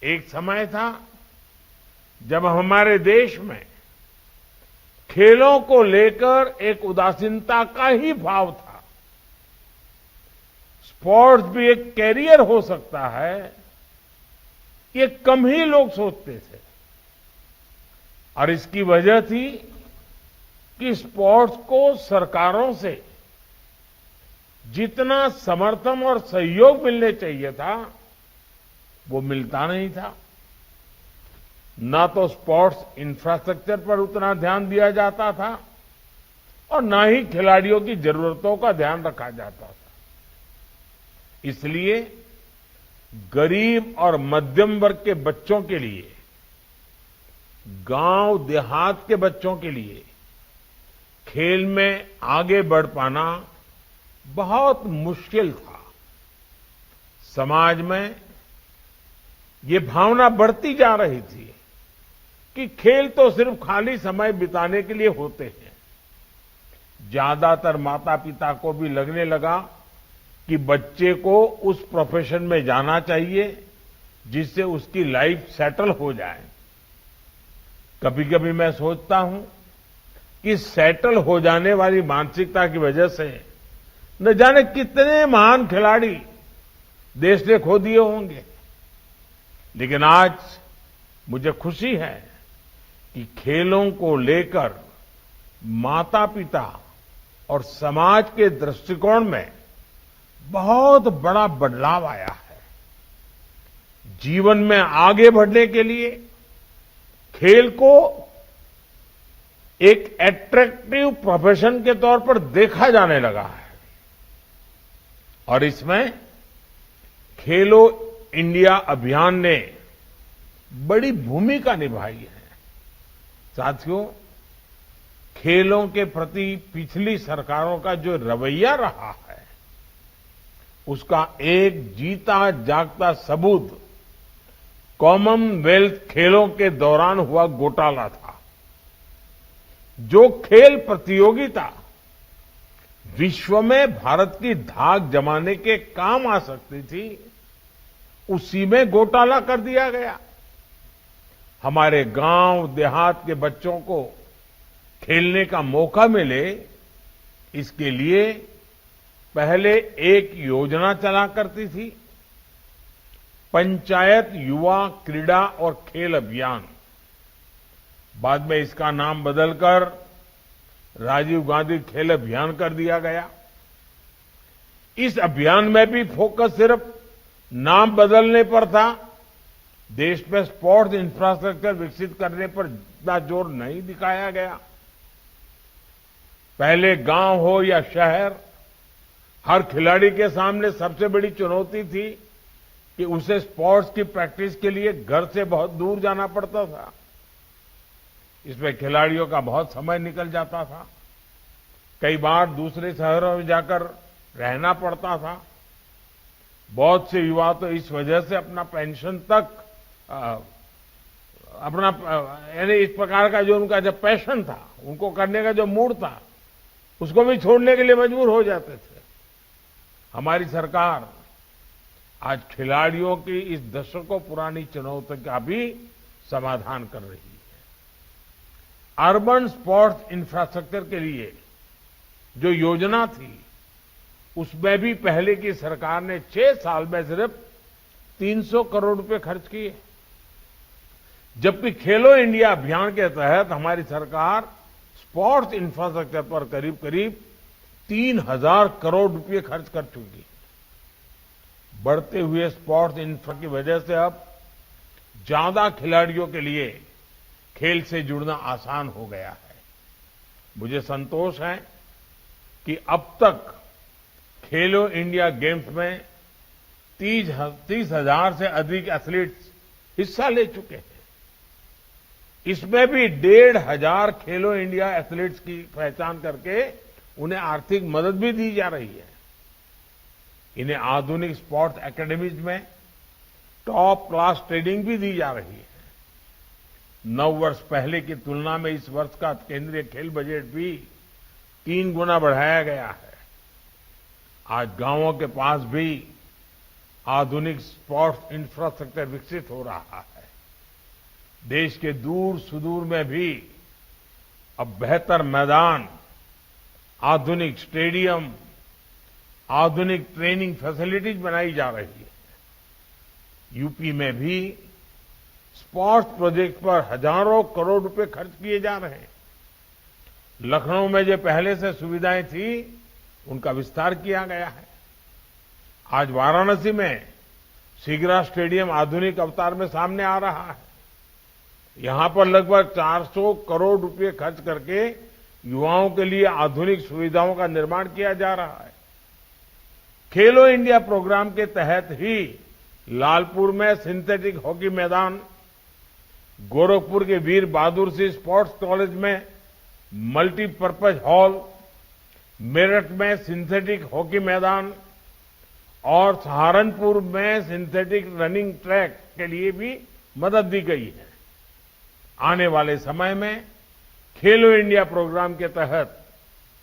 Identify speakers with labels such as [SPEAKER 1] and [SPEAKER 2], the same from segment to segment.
[SPEAKER 1] एक समय था जब हमारे देश में खेलों को लेकर एक उदासीनता का ही भाव था। स्पोर्ट्स भी एक कैरियर हो सकता है, ये कम ही लोग सोचते थे। और इसकी वजह थी कि स्पोर्ट्स को सरकारों से जितना समर्थन और सहयोग मिलने चाहिए था, वो मिलता नहीं था। ना तो स्पोर्ट्स इंफ्रास्ट्रक्चर पर उतना ध्यान दिया जाता था और ना ही खिलाड़ियों की जरूरतों का ध्यान रखा जाता था। इसलिए गरीब और मध्यम वर्ग के बच्चों के लिए, गांव देहात के बच्चों के लिए खेल में आगे बढ़ पाना बहुत मुश्किल था। समाज में ये भावना बढ़ती जा रही थी कि खेल तो सिर्फ खाली समय बिताने के लिए होते हैं। ज्यादातर माता पिता को भी लगने लगा कि बच्चे को उस प्रोफेशन में जाना चाहिए जिससे उसकी लाइफ सेटल हो जाए। कभी कभी मैं सोचता हूं कि सेटल हो जाने वाली मानसिकता की वजह से न जाने कितने महान खिलाड़ी देश ने खो दिए होंगे। लेकिन आज मुझे खुशी है कि खेलों को लेकर माता पिता और समाज के दृष्टिकोण में बहुत बड़ा बदलाव आया है। जीवन में आगे बढ़ने के लिए खेल को एक एट्रैक्टिव प्रोफेशन के तौर पर देखा जाने लगा है और इसमें खेलो इंडिया अभियान ने बड़ी भूमिका निभाई है। साथियों, खेलों के प्रति पिछली सरकारों का जो रवैया रहा है, उसका एक जीता जागता सबूत कॉमनवेल्थ खेलों के दौरान हुआ घोटाला था। जो खेल प्रतियोगिता विश्व में भारत की धाक जमाने के काम आ सकती थी, उसी में घोटाला कर दिया गया। हमारे गांव देहात के बच्चों को खेलने का मौका मिले, इसके लिए पहले एक योजना चला करती थी, पंचायत युवा क्रीड़ा और खेल अभियान। बाद में इसका नाम बदलकर राजीव गांधी खेल अभियान कर दिया गया। इस अभियान में भी फोकस सिर्फ नाम बदलने पर था। देश में स्पोर्ट्स इंफ्रास्ट्रक्चर विकसित करने पर इतना जोर नहीं दिखाया गया। पहले गांव हो या शहर, हर खिलाड़ी के सामने सबसे बड़ी चुनौती थी कि उसे स्पोर्ट्स की प्रैक्टिस के लिए घर से बहुत दूर जाना पड़ता था। इसमें खिलाड़ियों का बहुत समय निकल जाता था। कई बार दूसरे शहरों में जाकर रहना पड़ता था। बहुत से युवा तो इस वजह से अपना पेंशन तक अपना यानी इस प्रकार का जो उनका जो पैशन था, उनको करने का जो मूड था, उसको भी छोड़ने के लिए मजबूर हो जाते थे। हमारी सरकार आज खिलाड़ियों की इस दशकों पुरानी चुनौती का भी समाधान कर रही है। अर्बन स्पोर्ट्स इंफ्रास्ट्रक्चर के लिए जो योजना थी, उसमें भी पहले की सरकार ने 6 साल में सिर्फ 300 करोड़ रुपए खर्च किए, जबकि खेलो इंडिया अभियान के तहत हमारी सरकार स्पोर्ट्स इंफ्रास्ट्रक्चर पर करीब करीब 3000 करोड़ रुपए खर्च कर चुकी है। बढ़ते हुए स्पोर्ट्स इंफ्रा की वजह से अब ज्यादा खिलाड़ियों के लिए खेल से जुड़ना आसान हो गया है। मुझे संतोष है कि अब तक खेलो इंडिया गेम्स में 30,000 से अधिक एथलीट्स हिस्सा ले चुके हैं। इसमें भी 1,500 खेलो इंडिया एथलीट्स की पहचान करके उन्हें आर्थिक मदद भी दी जा रही है। इन्हें आधुनिक स्पोर्ट्स एकेडमीज में टॉप क्लास ट्रेनिंग भी दी जा रही है। 9 वर्ष पहले की तुलना में इस वर्ष का केंद्रीय खेल बजट भी 3 गुना बढ़ाया गया है। आज गांवों के पास भी आधुनिक स्पोर्ट्स इंफ्रास्ट्रक्चर विकसित हो रहा है। देश के दूर सुदूर में भी अब बेहतर मैदान, आधुनिक स्टेडियम, आधुनिक ट्रेनिंग फैसिलिटीज बनाई जा रही है। यूपी में भी स्पोर्ट्स प्रोजेक्ट पर हजारों करोड़ रुपए खर्च किए जा रहे हैं। लखनऊ में जो पहले से सुविधाएं थी, उनका विस्तार किया गया है। आज वाराणसी में सीगरा स्टेडियम आधुनिक अवतार में सामने आ रहा है। यहां पर लगभग 400 करोड़ रुपए खर्च करके युवाओं के लिए आधुनिक सुविधाओं का निर्माण किया जा रहा है। खेलो इंडिया प्रोग्राम के तहत ही लालपुर में सिंथेटिक हॉकी मैदान, गोरखपुर के वीर बहादुर सिंह स्पोर्ट्स कॉलेज में मल्टीपर्पज हॉल, मेरठ में सिंथेटिक हॉकी मैदान और सहारनपुर में सिंथेटिक रनिंग ट्रैक के लिए भी मदद दी गई है। आने वाले समय में खेलो इंडिया प्रोग्राम के तहत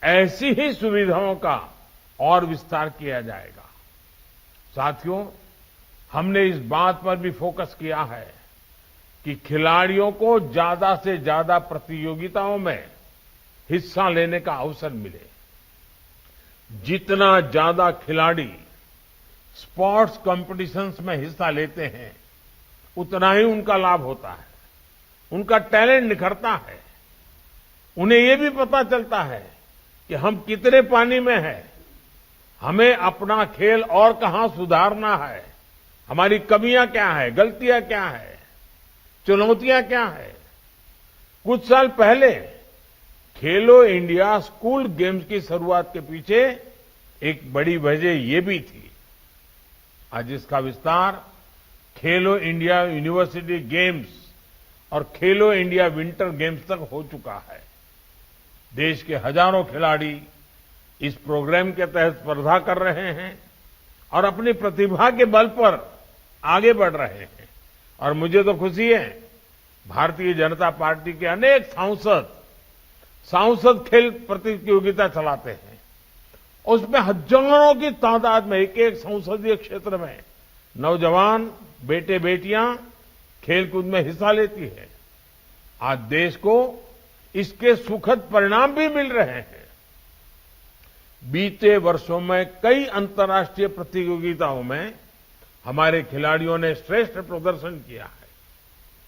[SPEAKER 1] ऐसी ही सुविधाओं का और विस्तार किया जाएगा। साथियों, हमने इस बात पर भी फोकस किया है कि खिलाड़ियों को ज्यादा से ज्यादा प्रतियोगिताओं में हिस्सा लेने का अवसर मिले। जितना ज्यादा खिलाड़ी स्पोर्ट्स कॉम्पिटिशन्स में हिस्सा लेते हैं, उतना ही उनका लाभ होता है, उनका टैलेंट निखरता है। उन्हें ये भी पता चलता है कि हम कितने पानी में हैं, हमें अपना खेल और कहां सुधारना है, हमारी कमियां क्या है, गलतियां क्या है, चुनौतियां क्या है। कुछ साल पहले खेलो इंडिया स्कूल गेम्स की शुरुआत के पीछे एक बड़ी वजह ये भी थी। आज इसका विस्तार खेलो इंडिया यूनिवर्सिटी गेम्स और खेलो इंडिया विंटर गेम्स तक हो चुका है। देश के हजारों खिलाड़ी इस प्रोग्राम के तहत स्पर्धा कर रहे हैं और अपनी प्रतिभा के बल पर आगे बढ़ रहे हैं। और मुझे तो खुशी है, भारतीय जनता पार्टी के अनेक सांसद खेल प्रतियोगिता चलाते हैं। उसमें हजारों की तादाद में एक एक संसदीय क्षेत्र में नौजवान बेटे बेटियां खेलकूद में हिस्सा लेती है। आज देश को इसके सुखद परिणाम भी मिल रहे हैं। बीते वर्षों में कई अंतर्राष्ट्रीय प्रतियोगिताओं में हमारे खिलाड़ियों ने श्रेष्ठ प्रदर्शन किया है।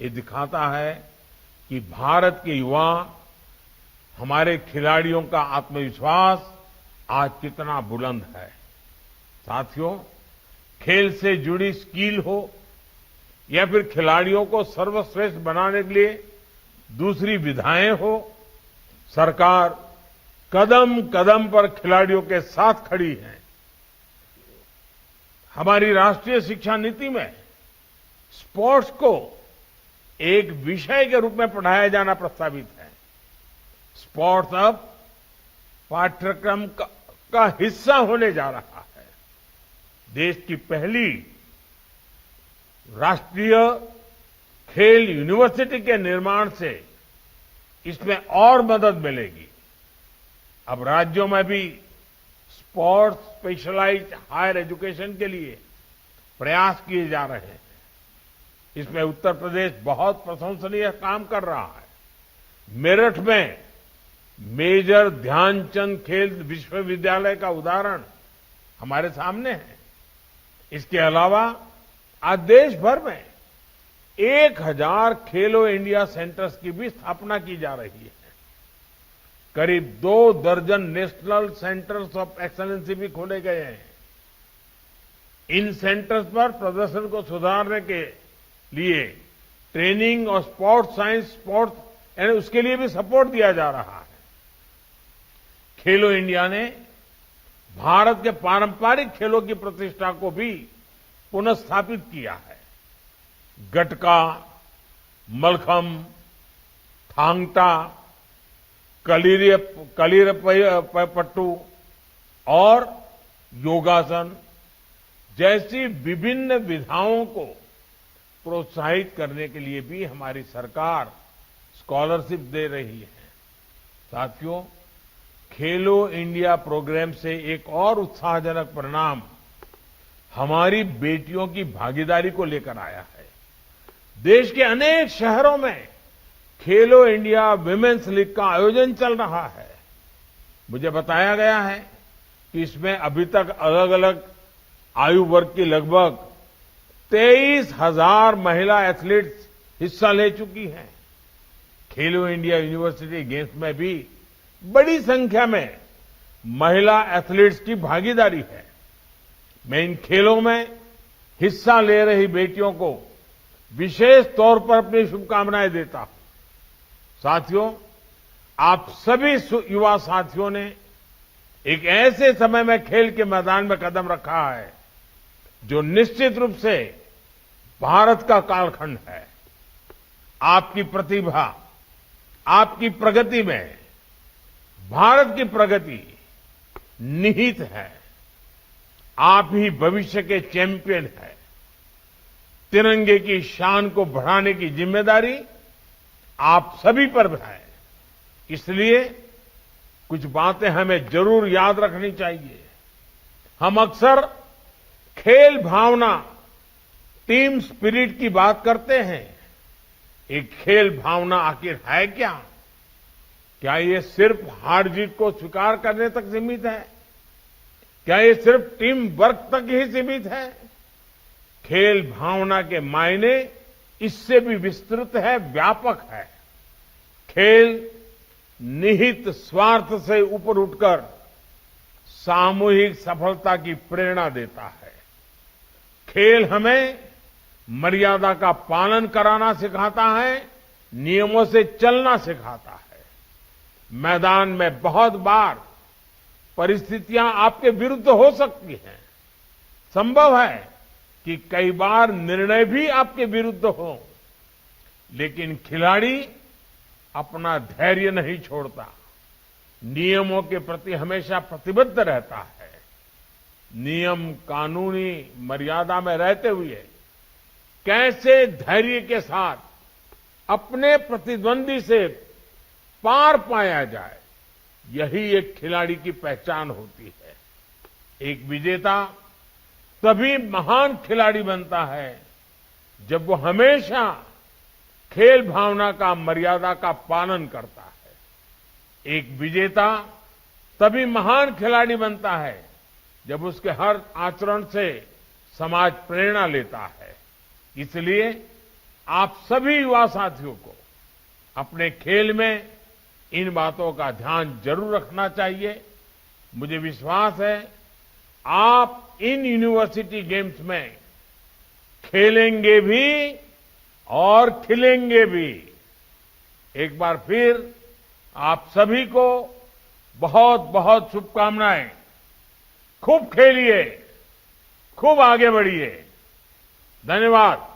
[SPEAKER 1] ये दिखाता है कि भारत के युवा, हमारे खिलाड़ियों का आत्मविश्वास आज कितना बुलंद है। साथियों, खेल से जुड़ी स्किल हो या फिर खिलाड़ियों को सर्वश्रेष्ठ बनाने के लिए दूसरी विधाएं हो, सरकार कदम कदम पर खिलाड़ियों के साथ खड़ी है। हमारी राष्ट्रीय शिक्षा नीति में स्पोर्ट्स को एक विषय के रूप में पढ़ाया जाना प्रस्तावित है। स्पोर्ट्स अब पाठ्यक्रम का हिस्सा होने जा रहा है। देश की पहली राष्ट्रीय खेल यूनिवर्सिटी के निर्माण से इसमें और मदद मिलेगी। अब राज्यों में भी स्पोर्ट्स स्पेशलाइज्ड हायर एजुकेशन के लिए प्रयास किए जा रहे हैं। इसमें उत्तर प्रदेश बहुत प्रशंसनीय काम कर रहा है। मेरठ में मेजर ध्यानचंद खेल विश्वविद्यालय का उदाहरण हमारे सामने है। इसके अलावा आज देश भर में 1000 खेलो इंडिया सेंटर्स की भी स्थापना की जा रही है। करीब 2 दर्जन नेशनल सेंटर्स ऑफ एक्सीलेंसी भी खोले गए हैं। इन सेंटर्स पर प्रदर्शन को सुधारने के लिए ट्रेनिंग और स्पोर्ट्स साइंस, स्पोर्ट्स यानी उसके लिए भी सपोर्ट दिया जा रहा है। खेलो इंडिया ने भारत के पारंपरिक खेलों की प्रतिष्ठा को भी पुनर्स्थापित किया है। गटका, मलखम, थांग ता, कलीरपट्टू और योगासन जैसी विभिन्न विधाओं को प्रोत्साहित करने के लिए भी हमारी सरकार स्कॉलरशिप दे रही है। साथियों, खेलो इंडिया प्रोग्राम से एक और उत्साहजनक परिणाम हमारी बेटियों की भागीदारी को लेकर आया है। देश के अनेक शहरों में खेलो इंडिया विमेंस लीग का आयोजन चल रहा है। मुझे बताया गया है कि इसमें अभी तक अलग अलग आयु वर्ग की लगभग 23,000 महिला एथलीट्स हिस्सा ले चुकी हैं। खेलो इंडिया यूनिवर्सिटी गेम्स में भी बड़ी संख्या में महिला एथलीट्स की भागीदारी है। मैं इन खेलों में हिस्सा ले रही बेटियों को विशेष तौर पर अपनी शुभकामनाएं देता हूं। साथियों, आप सभी युवा साथियों ने एक ऐसे समय में खेल के मैदान में कदम रखा है जो निश्चित रूप से भारत का कालखंड है। आपकी प्रतिभा, आपकी प्रगति में भारत की प्रगति निहित है। आप ही भविष्य के चैंपियन हैं। तिरंगे की शान को बढ़ाने की जिम्मेदारी आप सभी पर है। इसलिए कुछ बातें हमें जरूर याद रखनी चाहिए। हम अक्सर खेल भावना, टीम स्पिरिट की बात करते हैं। एक खेल भावना आखिर है क्या? क्या ये सिर्फ हार जीत को स्वीकार करने तक सीमित है? क्या ये सिर्फ टीम वर्क तक ही सीमित है? खेल भावना के मायने इससे भी विस्तृत है, व्यापक है। खेल निहित स्वार्थ से ऊपर उठकर सामूहिक सफलता की प्रेरणा देता है। खेल हमें मर्यादा का पालन कराना सिखाता है, नियमों से चलना सिखाता है। मैदान में बहुत बार परिस्थितियां आपके विरुद्ध हो सकती हैं। संभव है कि कई बार निर्णय भी आपके विरुद्ध हो, लेकिन खिलाड़ी अपना धैर्य नहीं छोड़ता, नियमों के प्रति हमेशा प्रतिबद्ध रहता है। नियम, कानूनी मर्यादा में रहते हुए कैसे धैर्य के साथ अपने प्रतिद्वंदी से पार पाया जाए, यही एक खिलाड़ी की पहचान होती है। एक विजेता तभी महान खिलाड़ी बनता है जब वो हमेशा खेल भावना का, मर्यादा का पालन करता है। एक विजेता तभी महान खिलाड़ी बनता है जब उसके हर आचरण से समाज प्रेरणा लेता है। इसलिए आप सभी युवा साथियों को अपने खेल में इन बातों का ध्यान जरूर रखना चाहिए। मुझे विश्वास है आप इन यूनिवर्सिटी गेम्स में खेलेंगे भी और खिलेंगे भी। एक बार फिर आप सभी को बहुत बहुत शुभकामनाएं। खूब खेलिए, खूब आगे बढ़िए। धन्यवाद।